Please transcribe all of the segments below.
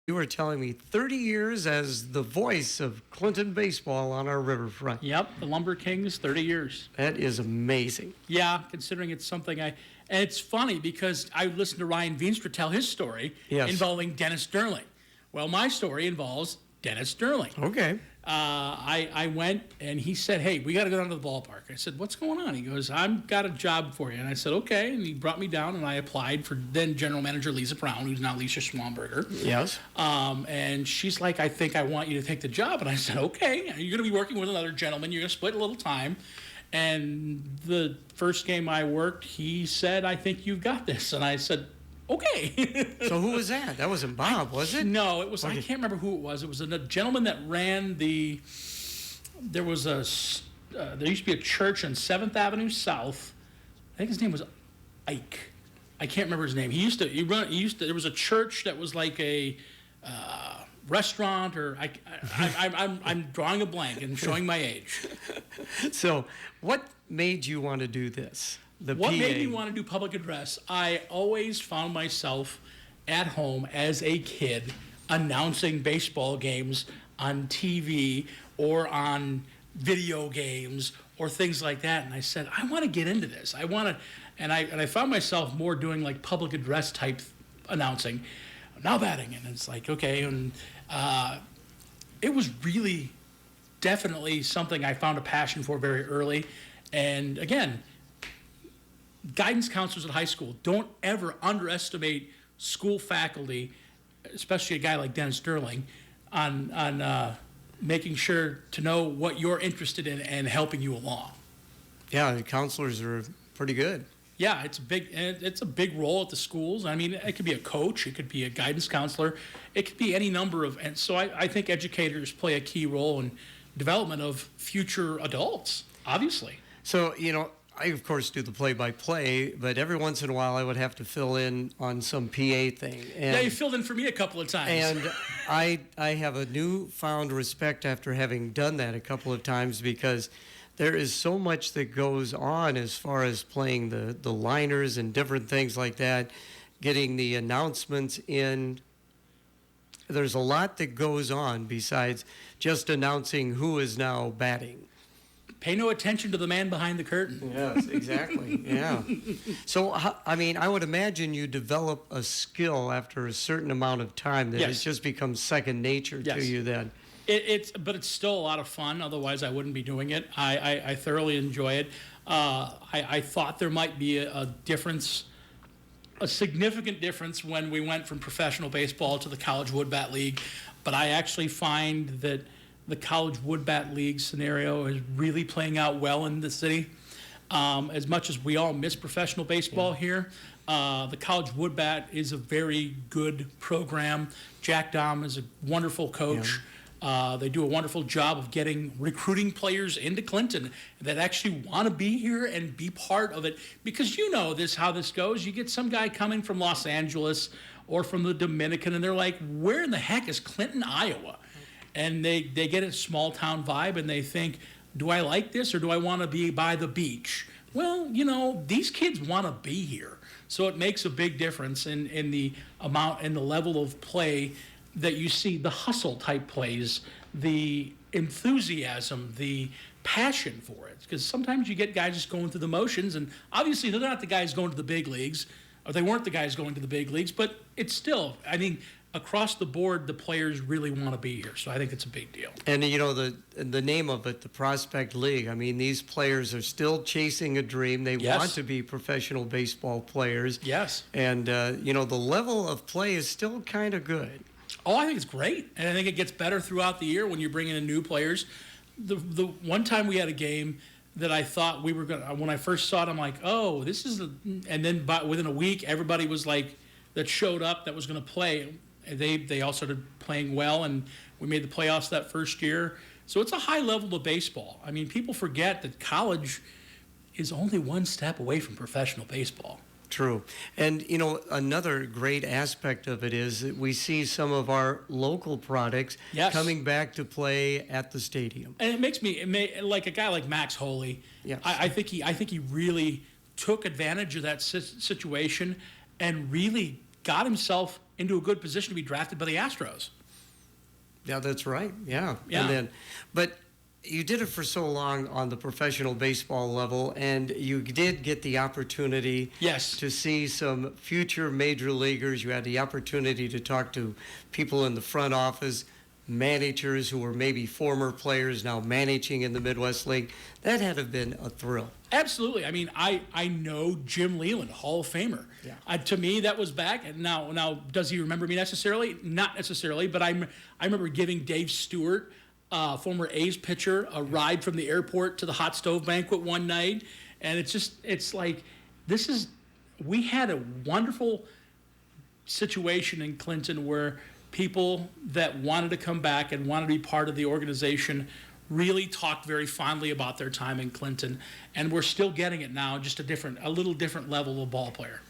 You were telling me 30 years as the voice of Clinton baseball on our riverfront. Yep, the Lumber Kings, 30 years. That is amazing. Yeah, considering it's something and it's funny because I listened to Ryan Veenstra tell his story involving Dennis Sterling. Well, my story involves Dennis Sterling. Okay. I went and he said, "Hey, we got to go down to the ballpark." I said, "What's going on?" He goes, "I've got a job for you." And I said, "Okay." And he brought me down and I applied for then General Manager Lisa Brown, who's now Lisa Schwamberger. Yes. And she's like, "I think I want you to take the job." And I said, "Okay. You're going to be working with another gentleman. You're going to split a little time." And the first game I worked, he said, "I think you've got this." And I said, "Okay." So who was that? That wasn't Bob, was it? No, it was. Okay. I can't remember who it was. It was a gentleman that ran the. There was there used to be a church on 7th Avenue South. I think his name was Ike. I can't remember his name. He used to. There was a church that was like a restaurant, or I'm drawing a blank and showing my age. So, what made you want to do this? What made me want to do public address? I always found myself at home as a kid announcing baseball games on TV or on video games or things like that. And I said, I want to get into this. And I found myself more doing like public address type announcing, now batting. And it's like, okay. And it was really definitely something I found a passion for very early. And again, guidance counselors at high school, don't ever underestimate school faculty, especially a guy like Dennis Sterling, on making sure to know what you're interested in and helping you along. Yeah, the counselors are pretty good. Yeah, it's a big role at the schools. I mean, it could be a coach, it could be a guidance counselor, it could be any number of. And so I think educators play a key role in development of future adults, obviously. So, I, of course, do the play-by-play, but every once in a while I would have to fill in on some PA thing. Yeah, you filled in for me a couple of times. And I have a newfound respect after having done that a couple of times, because there is so much that goes on as far as playing the liners and different things like that, getting the announcements in. There's a lot that goes on besides just announcing who is now batting. Pay no attention to the man behind the curtain. Yes, exactly. Yeah. So, I would imagine you develop a skill after a certain amount of time that it just becomes second nature to you then. But it's still a lot of fun. Otherwise, I wouldn't be doing it. I thoroughly enjoy it. I thought there might be a difference, a significant difference when we went from professional baseball to the College Wood Bat League. But I actually find that the College Wood Bat League scenario is really playing out well in the city. As much as we all miss professional baseball here, the College Wood Bat is a very good program. Jack Dahm is a wonderful coach. Yeah. They do a wonderful job of recruiting players into Clinton that actually want to be here and be part of it. Because how this goes. You get some guy coming from Los Angeles or from the Dominican, and they're like, where in the heck is Clinton, Iowa? And they get a small town vibe, and they think, do I like this, or do I want to be by the beach? Well, these kids want to be here. So it makes a big difference in the amount and the level of play that you see, the hustle type plays, the enthusiasm, the passion for it. Because sometimes you get guys just going through the motions, and obviously they're not the guys going to the big leagues, or they weren't the guys going to the big leagues, but it's still, across the board, the players really want to be here. So I think it's a big deal. And, the name of it, the Prospect League, these players are still chasing a dream. They want to be professional baseball players. Yes. And, the level of play is still kind of good. Oh, I think it's great. And I think it gets better throughout the year when you're bringing in new players. The one time we had a game that I thought we were going to, when I first saw it, I'm like, oh, this is and then within a week, everybody was like, that showed up that was going to play. They all started playing well, and we made the playoffs that first year. So it's a high level of baseball. People forget that college is only one step away from professional baseball. True. And, another great aspect of it is that we see some of our local products coming back to play at the stadium. And it makes like a guy like Max Holy, I think he really took advantage of that situation and really got himself into a good position to be drafted by the Astros. Yeah, that's right. Yeah. Yeah. But you did it for so long on the professional baseball level, and you did get the opportunity Yes. to see some future major leaguers. You had the opportunity to talk to people in the front office, managers who were maybe former players now managing in the Midwest League. That had to have been a thrill. Absolutely. I mean, I know Jim Leland, Hall of Famer. Yeah. To me, that was back. And now, does he remember me necessarily? Not necessarily, but I remember giving Dave Stewart, former A's pitcher, a ride from the airport to the hot stove banquet one night. And it's like, we had a wonderful situation in Clinton where people that wanted to come back and wanted to be part of the organization really talked very fondly about their time in Clinton, and we're still getting it now, just a little different level of ball player.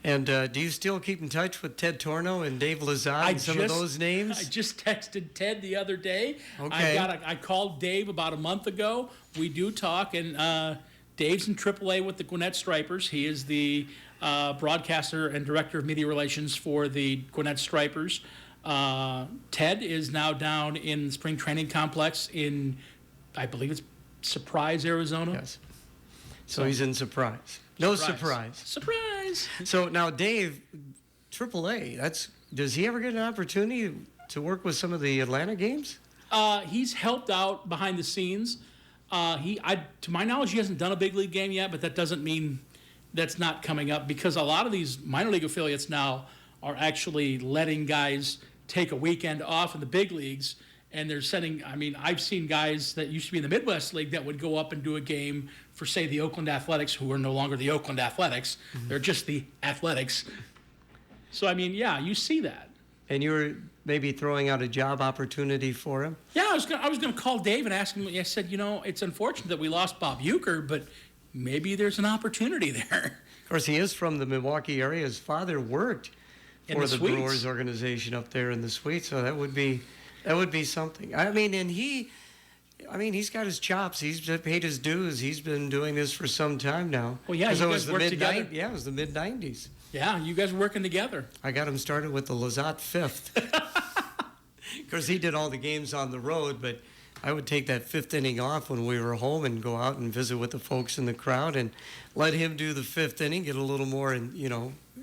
And do you still keep in touch with Ted Torno and Dave Lazat and some of those names? I just texted Ted the other day. Okay. I called Dave about a month ago. We do talk, and Dave's in AAA with the Gwinnett Stripers. He is the broadcaster and director of media relations for the Gwinnett Stripers. Ted is now down in the spring training complex in, I believe it's Surprise, Arizona. Yes. So he's in Surprise. No surprise. Surprise. So now Dave, AAA, does he ever get an opportunity to work with some of the Atlanta games? He's helped out behind the scenes. To my knowledge, he hasn't done a big league game yet, but that doesn't mean that's not coming up, because a lot of these minor league affiliates now are actually letting guys take a weekend off in the big leagues, and they're sending, I've seen guys that used to be in the Midwest League that would go up and do a game for, say, the Oakland Athletics, who are no longer the Oakland Athletics. Mm-hmm. They're just the Athletics. So, yeah, you see that. And you were maybe throwing out a job opportunity for him? Yeah, I was going to call Dave and ask him. I said, it's unfortunate that we lost Bob Euchre, but maybe there's an opportunity there. Of course, he is from the Milwaukee area. His father worked for the Brewers organization up there in the Suites, so that would be something. He's got his chops. He's paid his dues. He's been doing this for some time now. Well, yeah, you guys worked together. Yeah, it was the mid-'90s. Yeah, you guys were working together. I got him started with the Lazat fifth. Of course, he did all the games on the road, but I would take that fifth inning off when we were home and go out and visit with the folks in the crowd and let him do the fifth inning, get a little more,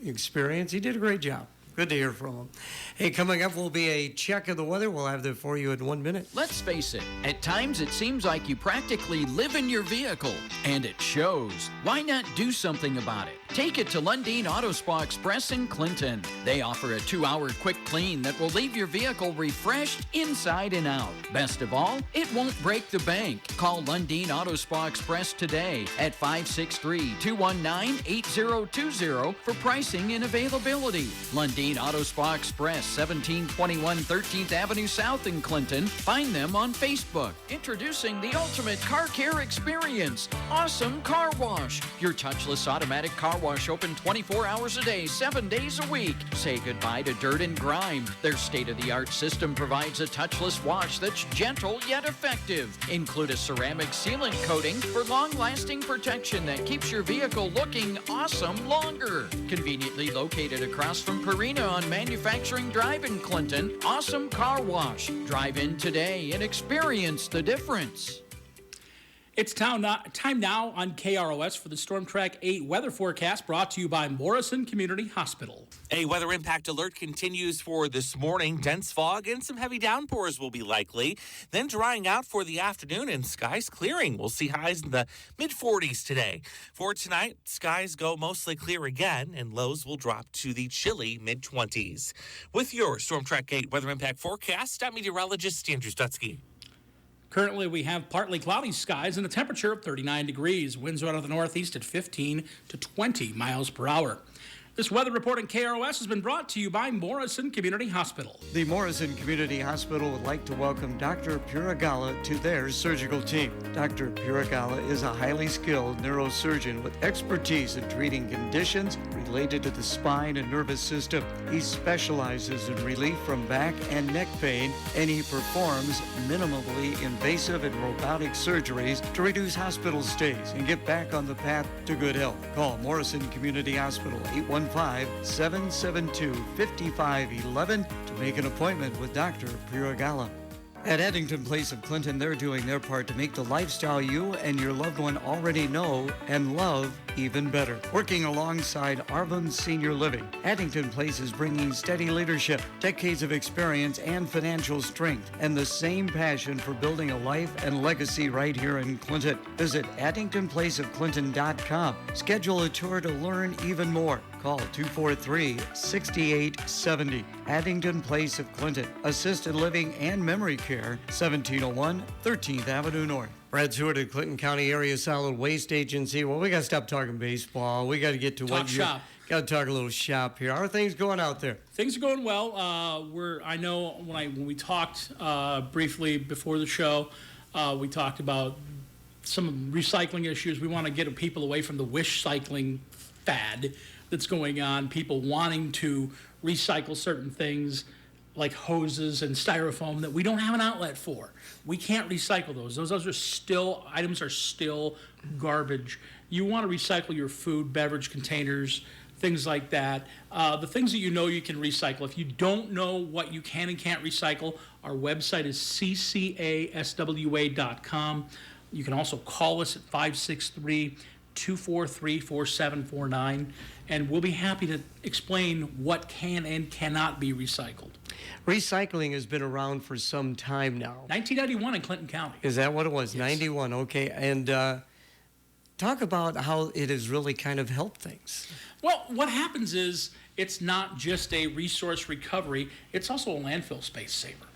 experience. He did a great job. Good to hear from him. Hey, coming up will be a check of the weather. We'll have that for you in 1 minute. Let's face it, at times it seems like you practically live in your vehicle, and it shows. Why not do something about it? Take it to Lundeen Auto Spa Express in Clinton. They offer a 2-hour quick clean that will leave your vehicle refreshed inside and out. Best of all, it won't break the bank. Call Lundeen Auto Spa Express today at 563-219-8020 for pricing and availability. Lundeen Auto Spa Express, 1721 13th Avenue South in Clinton. Find them on Facebook. Introducing the ultimate car care experience, Awesome Car Wash. Your touchless automatic car wash open 24 hours a day, 7 days a week. Say goodbye to dirt and grime. Their state-of-the-art system provides a touchless wash that's gentle yet effective. Include a ceramic sealant coating for long-lasting protection that keeps your vehicle looking awesome longer. Conveniently located across from Purina on Manufacturing Drive in Clinton, Awesome Car Wash. Drive in today and experience the difference. It's time now on KROS for the Storm Track 8 weather forecast, brought to you by Morrison Community Hospital. A weather impact alert continues for this morning. Dense fog and some heavy downpours will be likely. Then drying out for the afternoon and skies clearing. We'll see highs in the mid-40s today. For tonight, skies go mostly clear again and lows will drop to the chilly mid-20s. With your Storm Track 8 weather impact forecast, I'm meteorologist Andrew Stutzky. Currently, we have partly cloudy skies and a temperature of 39 degrees. Winds out of the northeast at 15 to 20 miles per hour. This weather report in KROS has been brought to you by Morrison Community Hospital. The Morrison Community Hospital would like to welcome Dr. Puragala to their surgical team. Dr. Puragala is a highly skilled neurosurgeon with expertise in treating conditions related to the spine and nervous system. He specializes in relief from back and neck pain, and he performs minimally invasive and robotic surgeries to reduce hospital stays and get back on the path to good health. Call Morrison Community Hospital, 813 415-772-5511 to make an appointment with Dr. Piragala. At Addington Place of Clinton, they're doing their part to make the lifestyle you and your loved one already know and love even better. Working alongside Arvum Senior Living, Addington Place is bringing steady leadership, decades of experience, and financial strength, and the same passion for building a life and legacy right here in Clinton. Visit AddingtonPlaceOfClinton.com. Schedule a tour to learn even more. Call 243-6870. Addington Place of Clinton. Assisted living and memory care, 1701 13th Avenue North. Brad Seward at Clinton County Area Solid Waste Agency. Well, we got to stop talking baseball. We got to get to Talk shop. Got to talk a little shop here. How are things going out there? Things are going well. I know when we talked briefly before the show, we talked about some recycling issues. We want to get people away from the wish cycling fad that's going on, people wanting to recycle certain things like hoses and styrofoam that we don't have an outlet for. We can't recycle those. Those are still, items are still garbage. You want to recycle your food, beverage containers, things like that. The things that you know you can recycle. If you don't know what you can and can't recycle, our website is ccaswa.com. You can also call us at 563-243-4749, and we'll be happy to explain what can and cannot be recycled. Recycling has been around for some time now. 1991 in Clinton County. Is that what it was? Yes. 91, okay. And talk about how it has really kind of helped things. Well, what happens is it's not just a resource recovery, it's also a landfill space saver.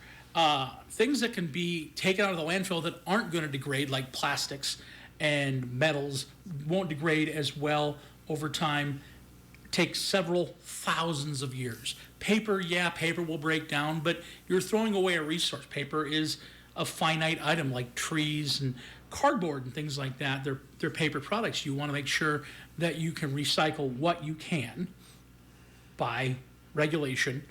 Things that can be taken out of the landfill that aren't going to degrade, like plastics and metals, won't degrade as well over time, take several thousands of years. Paper will break down, but you're throwing away a resource. Paper is a finite item, like trees and cardboard and things like that. They're paper products. You want to make sure that you can recycle what you can by regulation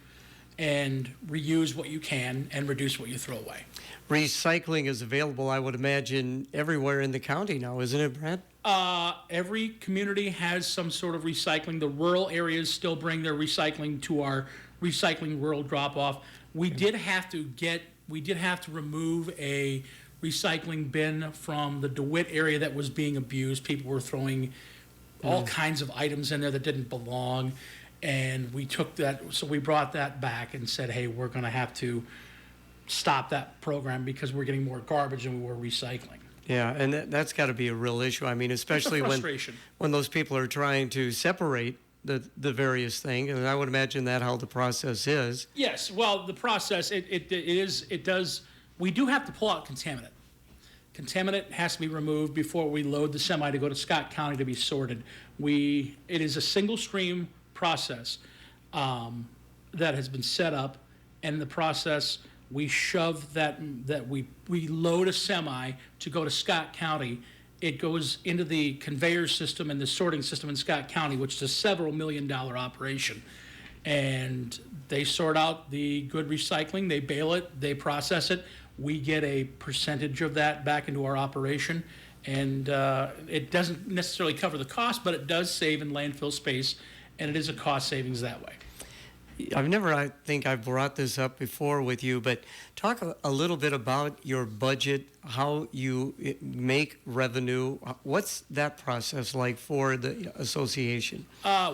and reuse what you can and reduce what you throw away. Recycling is available, I would imagine, everywhere in the county now, isn't it, Brad? Every community has some sort of recycling. The rural areas still bring their recycling to our recycling rural drop-off. We did have to remove a recycling bin from the DeWitt area that was being abused. People were throwing all kinds of items in there that didn't belong. And we took that, so we brought that back and said, hey, we're going to have to stop that program because we're getting more garbage than we were recycling. Yeah, and that's got to be a real issue. I mean, especially when those people are trying to separate the various things, and I would imagine that how the process is. Yes, well, the process, it does, we do have to pull out contaminant. Contaminant has to be removed before we load the semi to go to Scott County to be sorted. It is a single stream process that has been set up, and in the process we shove that we load a semi to go to Scott County. It goes into the conveyor system and the sorting system in Scott County, which is a several $1 million operation, and they sort out the good recycling, they bale it, they process it, we get a percentage of that back into our operation. And it doesn't necessarily cover the cost, but it does save in landfill space, and it is a cost savings that way. I think I've brought this up before with you, but talk a little bit about your budget, how you make revenue. What's that process like for the association?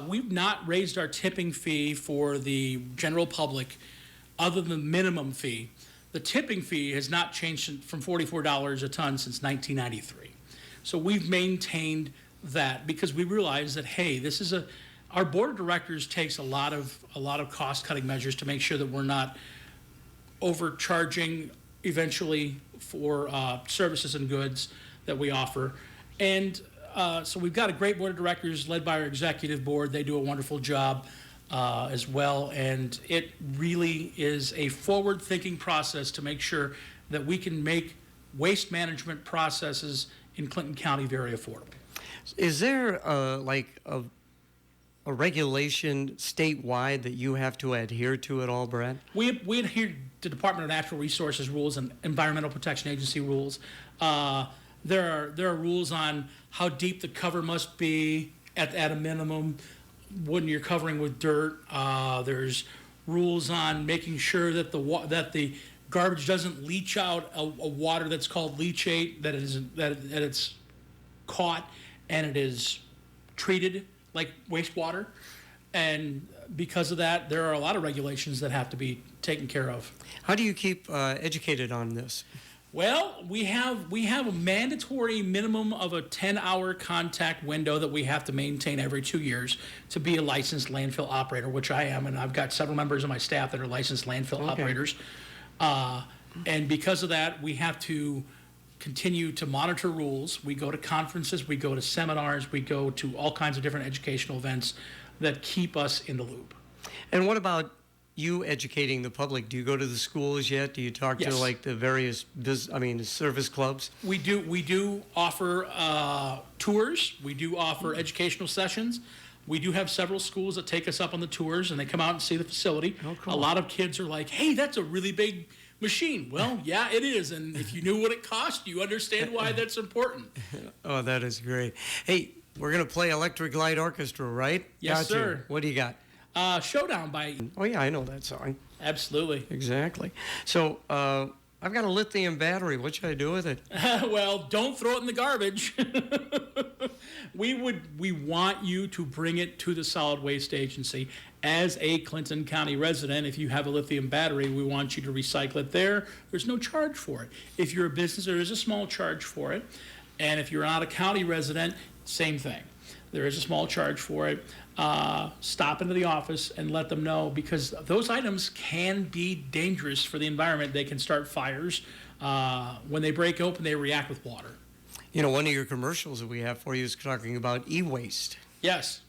We've not raised our tipping fee for the general public other than the minimum fee. The tipping fee has not changed from $44 a ton since 1993. So we've maintained that because we realize that, hey, our board of directors takes a lot of cost-cutting measures to make sure that we're not overcharging eventually for services and goods that we offer. And so we've got a great board of directors led by our executive board. They do a wonderful job as well. And it really is a forward-thinking process to make sure that we can make waste management processes in Clinton County very affordable. Is there a regulation statewide that you have to adhere to at all, Brad? We adhere to Department of Natural Resources rules and Environmental Protection Agency rules. There are rules on how deep the cover must be at a minimum, when you're covering with dirt. There's rules on making sure that the garbage doesn't leach out a water that's called leachate, that it's caught and it is treated like wastewater. And because of that, there are a lot of regulations that have to be taken care of. How do you keep educated on this? Well, we have a mandatory minimum of a 10-hour contact window that we have to maintain every 2 years to be a licensed landfill operator, which I am, and I've got several members of my staff that are licensed landfill operators. And because of that, we have to continue to monitor rules. We go to conferences, we go to seminars, we go to all kinds of different educational events that keep us in the loop. And what about you educating the public? Do you go to the schools yet? Do you talk to Yes. like the various service clubs? We do offer tours. We do offer educational sessions. We do have several schools that take us up on the tours, and they come out and see the facility. Oh, cool. A lot of kids are like, "Hey, that's a really big machine." Well, yeah, it is, and if you knew what it cost, you understand why that's important. Oh, that is great. Hey, we're going to play Electric Light Orchestra, right? Yes, Gotcha. sir. What do you got? Showdown by Oh, yeah, I know that song. absolutely. Exactly. So I've got a lithium battery. What should I do with it? Well, don't throw it in the garbage. We want you to bring it to the solid waste agency. As a Clinton County resident, if you have a lithium battery, we want you to recycle it there. There's no charge for it. If you're a business, there is a small charge for it. And if you're not a county resident, same thing. There is a small charge for it. Stop into the office and let them know, because those items can be dangerous for the environment. They can start fires. When they break open, they react with water. You know, one of your commercials that we have for you is talking about e-waste. Yes.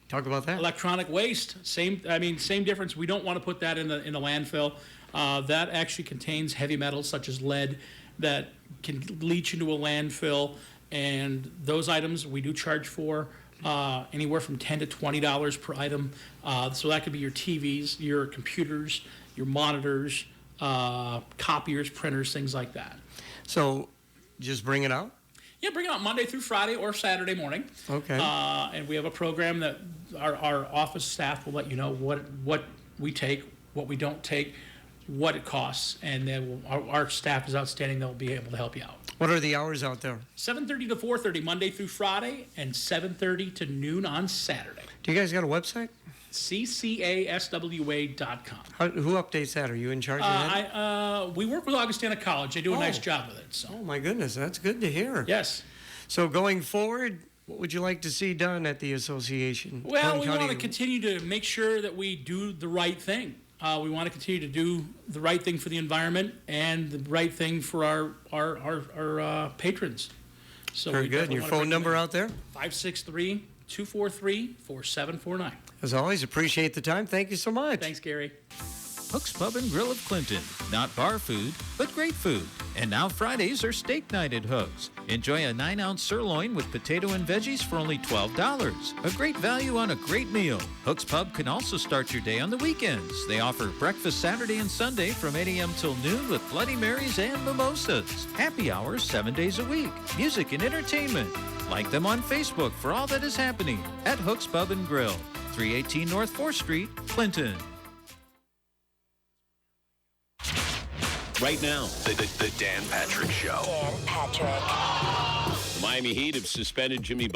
Talk about that. Electronic waste, same difference. We don't want to put that in the landfill. That actually contains heavy metals such as lead that can leach into a landfill, and those items we do charge for anywhere from $10 to $20 per item. So that could be your TVs, your computers, your monitors, copiers, printers, things like that. So just bring it out? Yeah, bring it out Monday through Friday or Saturday morning. Okay. And we have a program that our office staff will let you know what we take, what we don't take, what it costs, and then our staff is outstanding. They'll be able to help you out. What are the hours out there? 7:30 to 4:30 Monday through Friday, and 7:30 to noon on Saturday. Do you guys got a website? ccaswa.com. Who updates that? Are you in charge of that? We work with Augustana College. They do a nice job with it. So Oh, my goodness. That's good to hear. yes. So going forward, what would you like to see done at the association? Well, Clinton we County- want to continue to make sure that we do the right thing. We want to continue to do the right thing for the environment and the right thing for our patrons. So Very we good. And definitely your wanna phone bring number them in. out there? 563-243-4749. As always, appreciate the time. Thank you so much. Thanks, Gary. Hook's Pub and Grill of Clinton. Not bar food, but great food. And now Fridays are steak night at Hook's. Enjoy a 9-ounce sirloin with potato and veggies for only $12. A great value on a great meal. Hook's Pub can also start your day on the weekends. They offer breakfast Saturday and Sunday from 8 a.m. till noon with Bloody Marys and mimosas. Happy hours 7 days a week. Music and entertainment. Like them on Facebook for all that is happening at Hook's Pub and Grill. 318 North 4th Street, Clinton. Right now, the Dan Patrick Show. Dan Patrick. The Miami Heat have suspended Jimmy